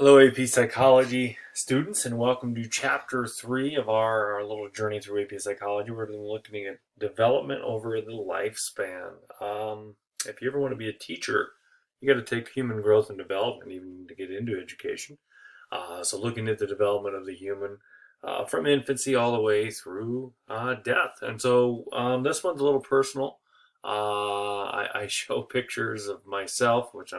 Hello, AP Psychology students, and welcome to Chapter 3 of our little journey through AP Psychology. We're going to be looking at development over the lifespan. If you ever want to be a teacher, you got to take human growth and development even to get into education. So looking at the development of the human from infancy all the way through death. And so this one's a little personal. I show pictures of myself, which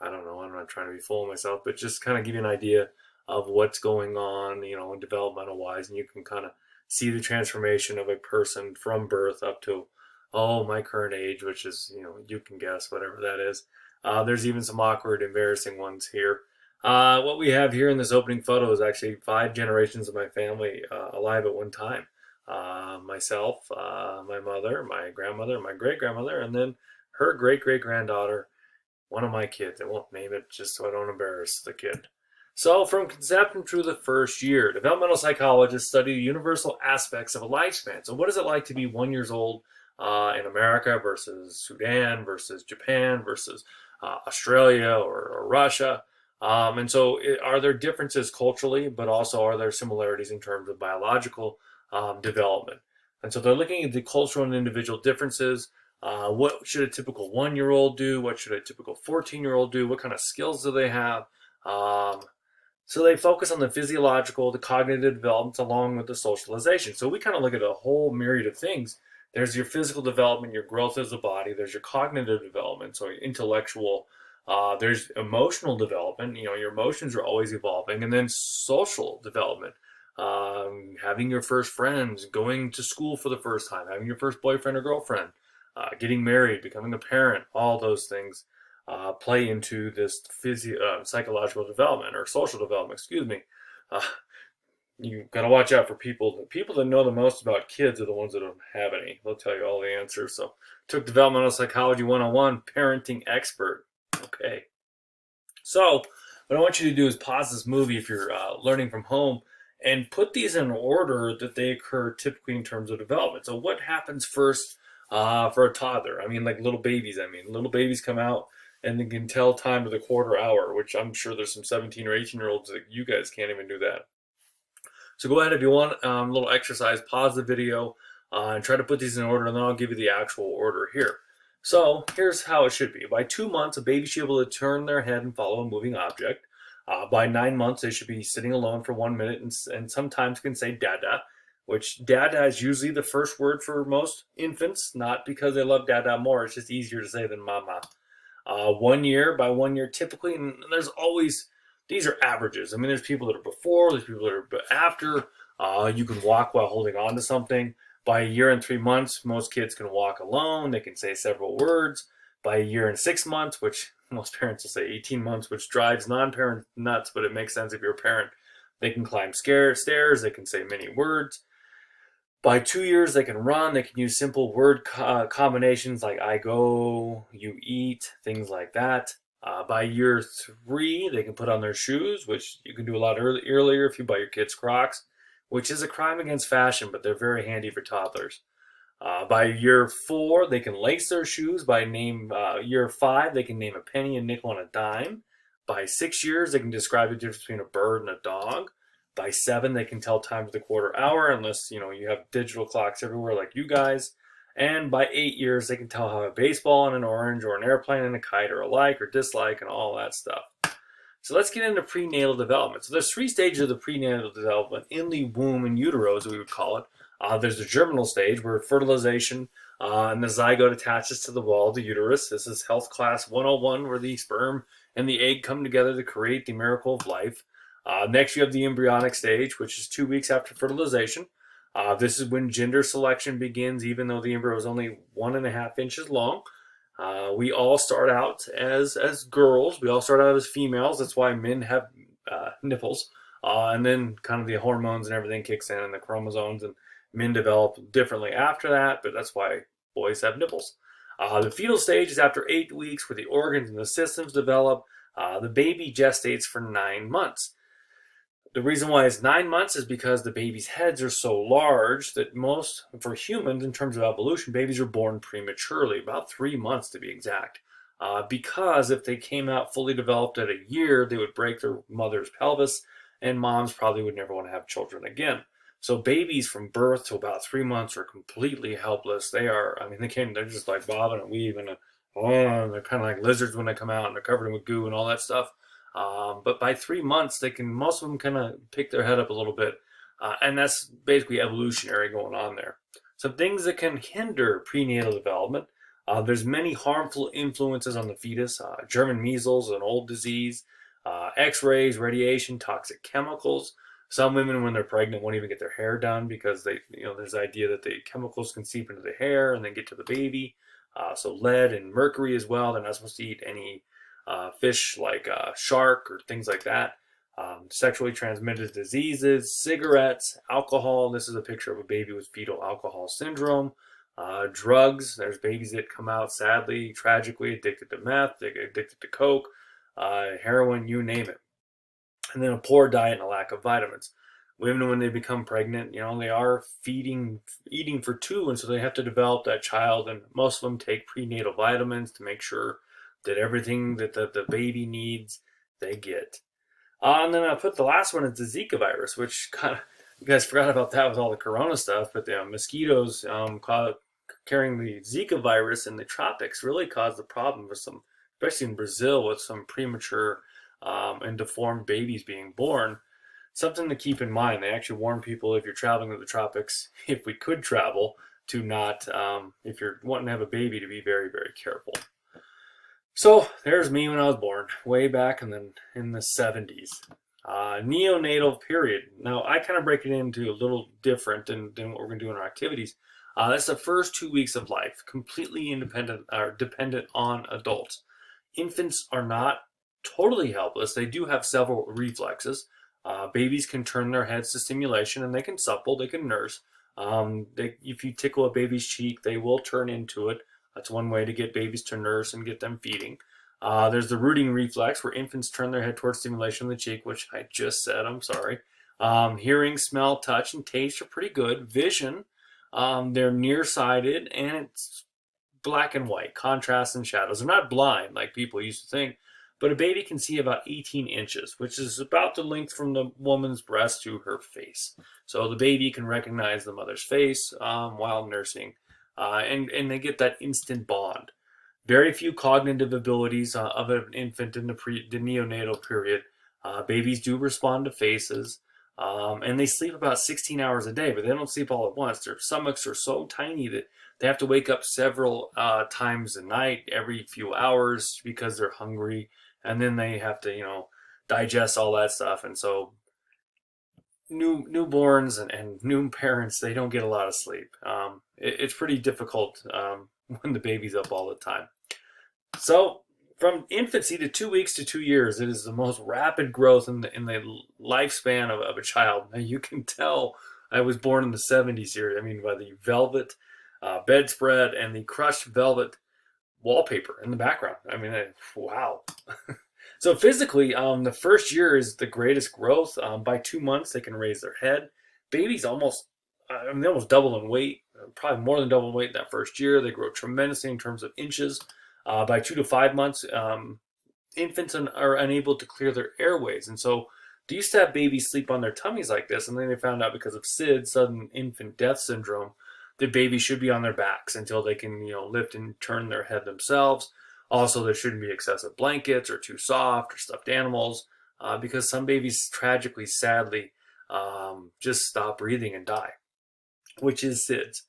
I don't know, I'm not trying to be full of myself, but just kind of give you an idea of what's going on, developmental wise, and you can kind of see the transformation of a person from birth up to, my current age, which is, you can guess whatever that is. There's even some awkward, embarrassing ones here. What we have here in this opening photo is actually 5 generations of my family alive at one time. Myself, my mother, my grandmother, my great grandmother, and then her great great granddaughter, one of my kids. I won't name it just so I don't embarrass the kid. So, from conception through the first year, developmental psychologists study the universal aspects of a lifespan. So, what is it like to be 1 year old in America versus Sudan versus Japan versus Australia or Russia? Are there differences culturally, but also are there similarities in terms of biological development? And so, they're looking at the cultural and individual differences. What should a typical 1 year old do? What should a typical 14-year-old do? What kind of skills do they have? So they focus on the physiological, the cognitive development, along with the socialization. So we kind of look at a whole myriad of things. There's your physical development, your growth as a body. There's your cognitive development, so your intellectual. There's emotional development. Your emotions are always evolving. And then social development. Having your first friends, going to school for the first time, having your first boyfriend or girlfriend, getting married, becoming a parent, all those things play into this psychological development or social development, excuse me. You got to watch out for people. The people that know the most about kids are the ones that don't have any. They'll tell you all the answers. So, took Developmental Psychology 101, Parenting Expert. Okay. So, what I want you to do is pause this movie if you're learning from home and put these in order that they occur typically in terms of development. So, what happens first for a toddler? Like little babies. Little babies come out and they can tell time to the quarter hour, which I'm sure there's some 17 or 18-year-olds that you guys can't even do that. So go ahead if you want a little exercise, pause the video and try to put these in order, and then I'll give you the actual order here. So here's how it should be. By 2 months, a baby should be able to turn their head and follow a moving object. By 9 months, they should be sitting alone for 1 minute and sometimes can say dada, which dada is usually the first word for most infants, not because they love dada more, it's just easier to say than mama. 1 year, by 1 year typically, and there's always, these are averages. There's people that are before, there's people that are after. You can walk while holding on to something. By a year and 3 months, most kids can walk alone. They can say several words. By a year and 6 months, which most parents will say 18 months, which drives non-parents nuts, but it makes sense if you're a parent. They can climb stairs. They can say many words. By 2 years, they can run. They can use simple word combinations like I go, you eat, things like that. By year 3, they can put on their shoes, which you can do a lot earlier if you buy your kids Crocs, which is a crime against fashion, but they're very handy for toddlers. By year 4, they can lace their shoes. By year 5, they can name a penny, a nickel, and a dime. By 6 years, they can describe the difference between a bird and a dog. By 7, they can tell time to the quarter hour, unless you have digital clocks everywhere like you guys. And by 8 years, they can tell how a baseball and an orange or an airplane and a kite are alike or dislike and all that stuff. So let's get into prenatal development. So there's 3 stages of the prenatal development in the womb and utero, as we would call it. There's the germinal stage where fertilization and the zygote attaches to the wall of the uterus. This is health class 101, where the sperm and the egg come together to create the miracle of life. Next, you have the embryonic stage, which is 2 weeks after fertilization. This is when gender selection begins, even though the embryo is only 1.5 inches long. We all start out as girls. We all start out as females. That's why men have nipples. And then kind of the hormones and everything kicks in and the chromosomes, and men develop differently after that, but that's why boys have nipples. The fetal stage is after 8 weeks, where the organs and the systems develop. The baby gestates for 9 months. The reason why it's 9 months is because the baby's heads are so large that for humans, in terms of evolution, babies are born prematurely, about 3 months to be exact. because if they came out fully developed at a year, they would break their mother's pelvis, and moms probably would never want to have children again. So babies from birth to about 3 months are completely helpless. They are, I mean, they're just like bobbing and weaving, and they're kind of like lizards when they come out, and they're covered with goo and all that stuff. But by 3 months, most of them kind of pick their head up a little bit, and that's basically evolutionary going on there. Some things that can hinder prenatal development. There's many harmful influences on the fetus. German measles, an old disease, X-rays, radiation, toxic chemicals. Some women, when they're pregnant, won't even get their hair done because there's the idea that the chemicals can seep into the hair and then get to the baby. So lead and mercury as well. They're not supposed to eat any fish like shark or things like that. Sexually transmitted diseases, cigarettes, alcohol. This is a picture of a baby with fetal alcohol syndrome. Drugs. There's babies that come out sadly, tragically addicted to meth, addicted to coke, heroin, you name it. And then a poor diet and a lack of vitamins. Women, when they become pregnant, they are eating for two, and so they have to develop that child. And most of them take prenatal vitamins to make sure that everything that the baby needs, they get. And then I put the last one is the Zika virus, which kind of, you guys forgot about that with all the corona stuff, but the mosquitoes carrying the Zika virus in the tropics really caused the problem with some, especially in Brazil, with some premature and deformed babies being born. Something to keep in mind. They actually warn people, if you're traveling to the tropics, if we could travel, to not, if you're wanting to have a baby, to be very, very careful. So there's me when I was born, way back in the 70s. Neonatal period. Now, I kind of break it into a little different than what we're going to do in our activities. That's the first 2 weeks of life, completely independent or dependent on adults. Infants are not totally helpless. They do have several reflexes. Babies can turn their heads to stimulation, and they can supple, they can nurse. If you tickle a baby's cheek, they will turn into it. That's one way to get babies to nurse and get them feeding. There's the rooting reflex, where infants turn their head towards stimulation of the cheek, which I just said, I'm sorry. Hearing, smell, touch, and taste are pretty good. Vision, they're nearsighted, and it's black and white, contrast and shadows. They're not blind like people used to think, but a baby can see about 18 inches, which is about the length from the woman's breast to her face. So the baby can recognize the mother's face while nursing, and they get that instant bond. Very few cognitive abilities of an infant in the neonatal period. Babies do respond to faces, and they sleep about 16 hours a day, but they don't sleep all at once. Their stomachs are so tiny that they have to wake up several times a night, every few hours, because they're hungry, and then they have to, digest all that stuff. And so newborns and new parents, they don't get a lot of sleep. It's pretty difficult when the baby's up all the time. So from infancy to 2 weeks to 2 years, it is the most rapid growth in the lifespan of a child. Now you can tell I was born in the 70s here. I mean, by the velvet bedspread and the crushed velvet wallpaper in the background. I mean, wow. So physically, the first year is the greatest growth. By 2 months, they can raise their head. Babies they almost double in weight, probably more than double in weight in that first year. They grow tremendously in terms of inches. By 2 to 5 months, infants are unable to clear their airways. And so they used to have babies sleep on their tummies like this. And then they found out, because of SID, sudden infant death syndrome, that babies should be on their backs until they can, lift and turn their head themselves. Also, there shouldn't be excessive blankets or too soft or stuffed animals, because some babies tragically, sadly, just stop breathing and die, which is SIDS.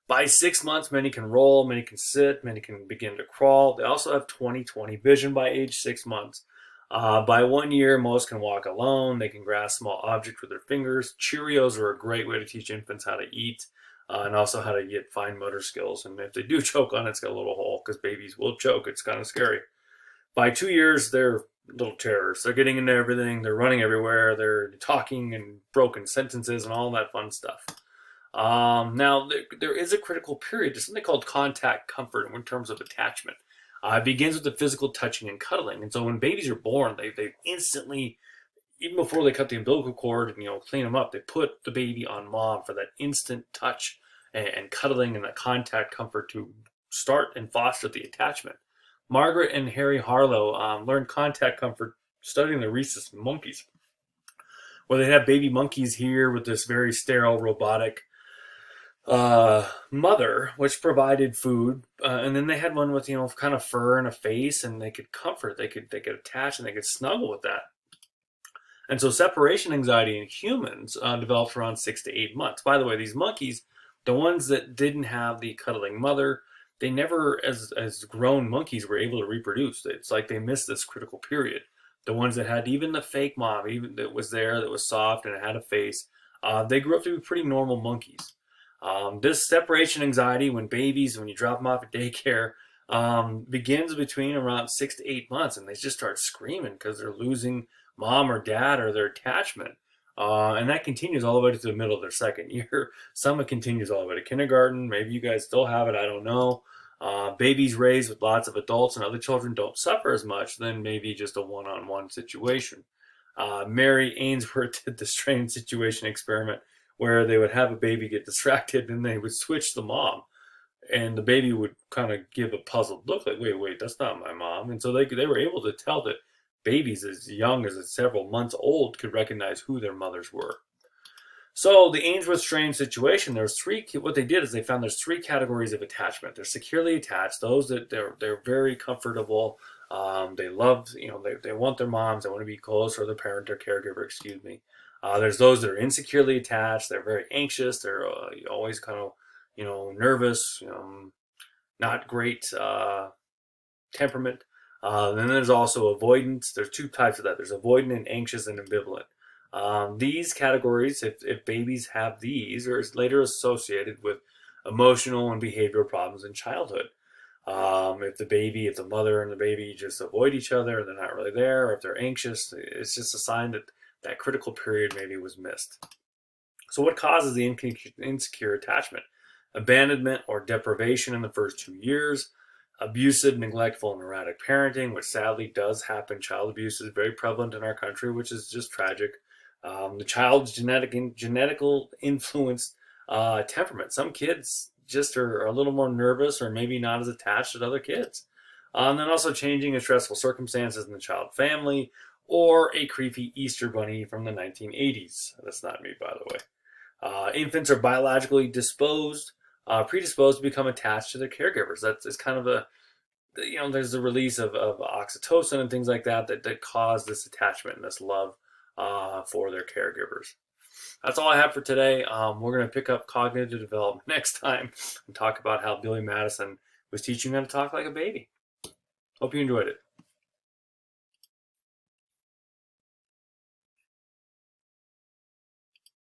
By 6 months, many can roll, many can sit, many can begin to crawl. They also have 20/20 vision by age 6 months. By 1 year, most can walk alone. They can grasp small objects with their fingers. Cheerios are a great way to teach infants how to eat, and also how to get fine motor skills. And if they do choke on it, it's got a little hole, because babies will choke. It's kind of scary. By 2 years, they're little terrors. They're getting into everything. They're running everywhere. They're talking in broken sentences and all that fun stuff. Now, there is a critical period. There's something called contact comfort in terms of attachment. It begins with the physical touching and cuddling. And so when babies are born, they instantly, even before they cut the umbilical cord and clean them up, they put the baby on mom for that instant touch and cuddling and that contact comfort to start and foster the attachment. Margaret and Harry Harlow learned contact comfort studying the rhesus monkeys, where they have baby monkeys here with this very sterile robotic mother, which provided food, and then they had one with kind of fur and a face, and they could comfort, they could attach, and they could snuggle with that. And so separation anxiety in humans develops around 6 to 8 months. By the way, these monkeys, the ones that didn't have the cuddling mother, they never, as grown monkeys, were able to reproduce. It's like they missed this critical period. The ones that had even the fake mom, even that was there, that was soft and it had a face, they grew up to be pretty normal monkeys. This separation anxiety when you drop them off at daycare begins between around 6 to 8 months, and they just start screaming because they're losing mom or dad or their attachment. And that continues all the way to the middle of their second year. Some it continues all the way to kindergarten. Maybe you guys still have it. I don't know. Babies raised with lots of adults and other children don't suffer as much than maybe just a one-on-one situation. Mary Ainsworth did the strange situation experiment where they would have a baby get distracted and they would switch the mom. And the baby would kind of give a puzzled look like, wait, that's not my mom. And so they were able to tell that babies as young as several months old could recognize who their mothers were. So the Ainsworth strange situation, what they did is they found there's three categories of attachment. They're securely attached, those that they're very comfortable. They love, they want their moms, they want to be close, or their parent or caregiver, excuse me. There's those that are insecurely attached. They're very anxious. They're always kind of, nervous, not great temperament. Then there's also avoidance. There's two types of that. There's avoidant and anxious and ambivalent. These categories, if babies have these, are later associated with emotional and behavioral problems in childhood. If the mother and the baby just avoid each other, they're not really there, or if they're anxious, it's just a sign that that critical period maybe was missed. So what causes the insecure attachment? Abandonment or deprivation in the first 2 years, abusive, neglectful, and erratic parenting, which sadly does happen. Child abuse is very prevalent in our country, which is just tragic. The child's genetical influenced temperament. Some kids just are a little more nervous or maybe not as attached as other kids. And then also changing and stressful circumstances in the child family, or a creepy Easter bunny from the 1980s. That's not me, by the way. Infants are biologically predisposed to become attached to their caregivers. It's kind of there's the release of oxytocin and things like that cause this attachment and this love for their caregivers. That's all I have for today. We're going to pick up cognitive development next time and talk about how Billy Madison was teaching them to talk like a baby. Hope you enjoyed it.